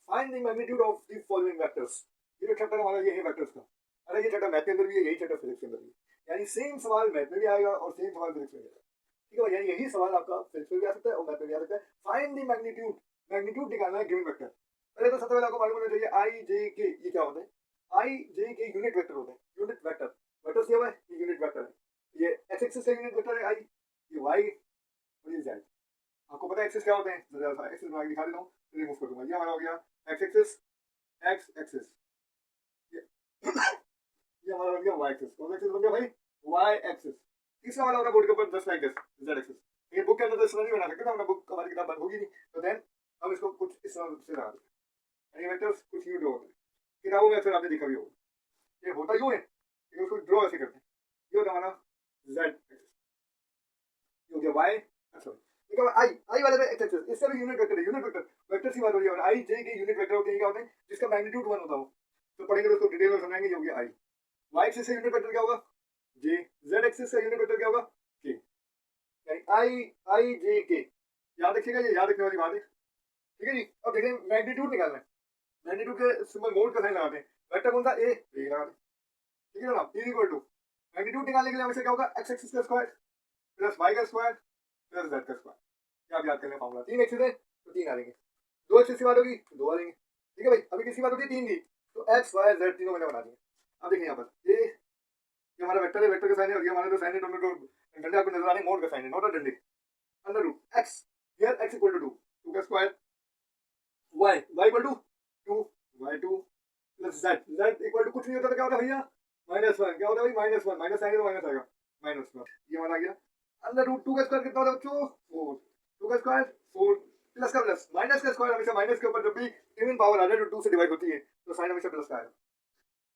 Find the magnitude of the following vectors. ये जो chapter हमारा ये है वेक्टर्स का। अरे ये चैप्टर मैथ के अंदर भी है, यही चैप्टर फिजिक्स के अंदर भी, यानी सेम सवाल मैथ में भी आएगा और सेम सवाल फिजिक्स में भी आएगा। ठीक है भाई, यानी यही सवाल आपका फिजिक्स में भी आ सकता है और मैथ में भी आ सकता है। फाइंड द मैग्नीट्यूड, मैग्नीट्यूड निकालना है गिवन वेक्टर। पहले तो सबसे पहले आपको मालूम होना चाहिए आई जे के ये क्या होता है। आई जे के यूनिट वेक्टर होते हैं, यूनिट वेक्टर। वेक्टर क्या हुआ है, ये यूनिट वेक्टर है। ये एक्स एक्सिस का यूनिट वेक्टर है आई, ये वाई और ये जेड। आपको पता है एक्सिस क्या होते हैं, एक्सिस बना के दिखा देता हूँ, रिमूव कर दूंगा। ये हमारा हो गया एक्स एक्सिस, एक्स एक्सिस, ये हमारा बन गया वाई एक्सिस। कौन सा एक्सिस बन गया भाई, वाई एक्सिस। तीसरा वाला होगा बोर्ड के ऊपर just like this, Z axis. ये बुक के अंदर तो इस तरह नहीं बना सकते ना, बुक हमारी किताब बंद होगी नहीं, तो देन हम इसको कुछ इस तरह से लगा देते हैं। यानी वेक्टर्स कुछ यूं ड्रॉ होते हैं, किताबों में अक्सर आपने देखा भी होगा। ये होता यूं है, ये उसको ड्रॉ ऐसे करते हैं। ये होता हमारा जेड एक्सिस, ये हो गया वाई। अच्छा आई, आई वाले पे एक्स एक्सिस, इससे भी यूनिट वेक्टर है, यूनिट वेक्टर, वेक्टर की बात हो रही है। और आई जे के यूनिट वेक्टर होते हैं, क्या होते हैं, जिसका मैग्नीट्यूड 1 होता हो। तो पढ़ेंगे तो उसको डिटेल में समझाएंगे। ये हो गया आई। वाई एक्सिस से यूनिट वेक्टर क्या होगा, जे। जेड एक्सिस से यूनिट वेक्टर क्या होगा, के। यानी आई, आई जे के, याद रखिएगा, ये याद रखने वाली बात है। ठीक है जी। अब देखिए मैग्नीट्यूड निकालना है। मैग्नीट्यूड के सिंबल मोड का साइन लगाते हैं। वेक्टर कौन सा, ए, ए लगा दें। ठीक है ना, ई इक्वल टू मैग्नीट्यूड निकालने के लिए हमेशा क्या होगा, एक्स एक्सिस का स्क्वायर प्लस वाई का स्क्वायर प्लस जेड का स्क्वायर। क्या आप याद कर लें फॉर्मूला, 3 एक्सिस है तो 3 आ जाएंगे, 2 एक्सिस की बात होगी तो 2 आ जाएंगे। ठीक है भाई, अभी किसकी बात होती है, 3 की, तो एक्स वाई जेड तीनों मैंने बना दिए। अब देखिए यहाँ पर ये हमारा वेक्टर है, वेक्टर का साइन है, और ये हमारा जो साइन है, दोनों डंडे आपको नजर आ रहे हैं, मोड का साइन है, नॉट अ डंडे। Under root x, here x equal to 2, 2 का square, y, y equal to 2, y 2 plus z, z equal to कुछ नहीं होता तो क्या होता है भैया, -1। क्या होता है भाई, -1, माइनस आएगा तो माइनस आएगा, -1। ये हमारा आ गया अंदर रूट 2 का स्क्वायर कितना होता है बच्चों, 4, 2 का स्क्वायर 4 प्लस का प्लस, माइनस का स्क्वायर हमेशा माइनस के ऊपर जब भी इवन पावर आ जाए जो 2 से डिवाइड होती है तो साइन हमेशा प्लस का आएगा।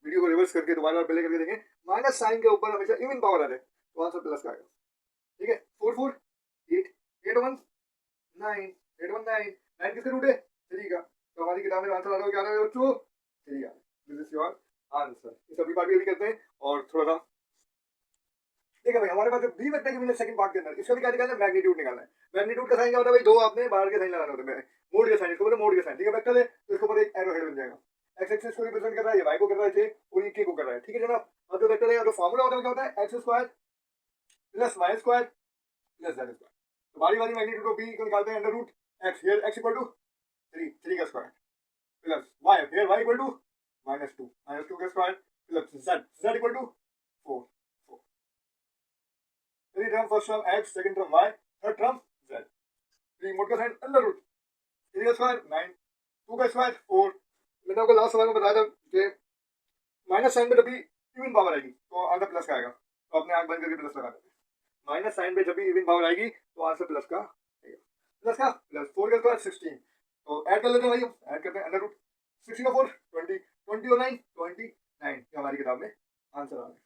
वीडियो को रिवर्स करके दोबारा पहले करके देखें, माइनस साइन के ऊपर हमेशा इवन पावर आ जाए तो आंसर प्लस का आएगा। ठीक है, 4 4 8, 8 1 9, 8 1 9, 9 किसके रूट है, 3 का। तो हमारी किताब में आंसर आ रहा है, क्या आ रहा है बच्चों, 3 आ रहा है। This is your answer. इस सभी पार्ट भी अभी करते हैं और थोड़ा सा देखिए भाई, हमारे पास बी वेक्टर के सेकंड पार्ट के अंदर इसका भी क्या निकालना है, मैग्नीट्यूड निकालना है। मैग्नीट्यूड का साइन क्या होता है भाई, दो आपने बाहर के साइन लगाने होते हैं, मोड के साइन, इसको बोलते हैं मोड के साइन। ठीक है, वेक्टर है तो इसके ऊपर एक एरो हेड बन जाएगा। एक्स एक्सिस को रिप्रेजेंट कर रहा है, ये वाई को कर रहा है, और ये के को कर रहा है। ठीक है जनाब, और जो वेक्टर है, जो फार्मूला होता है क्या होता है, x square plus y square plus z square. तो बारी बारी मैग्नीट्यूड को बी को निकालते हैं, under root x, here x equal to 3, 3 का square plus y, here y equal to -2, -2 का square plus z, z equal to 4, term, first term x, second term y, third term z. 3 mod का sign under root 3 का square 9, 2 का square 4। मैंने आपको last सवाल में बताया था कि माइनस साइन पे जब भी इवन पावर आएगी तो आंसर प्लस का आएगा, तो अपने आंख बंद करके प्लस लगा देते हैं। माइनस साइन पे जब भी इवन पावर आएगी तो आंसर प्लस का आएगा। प्लस का प्लस 4 का स्क्वायर 16, तो ऐड कर लेते हैं भाई, हम ऐड करते हैं अंडर रूट 16 और 4 20, 20 और 9 29, ये हमारी किताब में आंसर आ रहा है।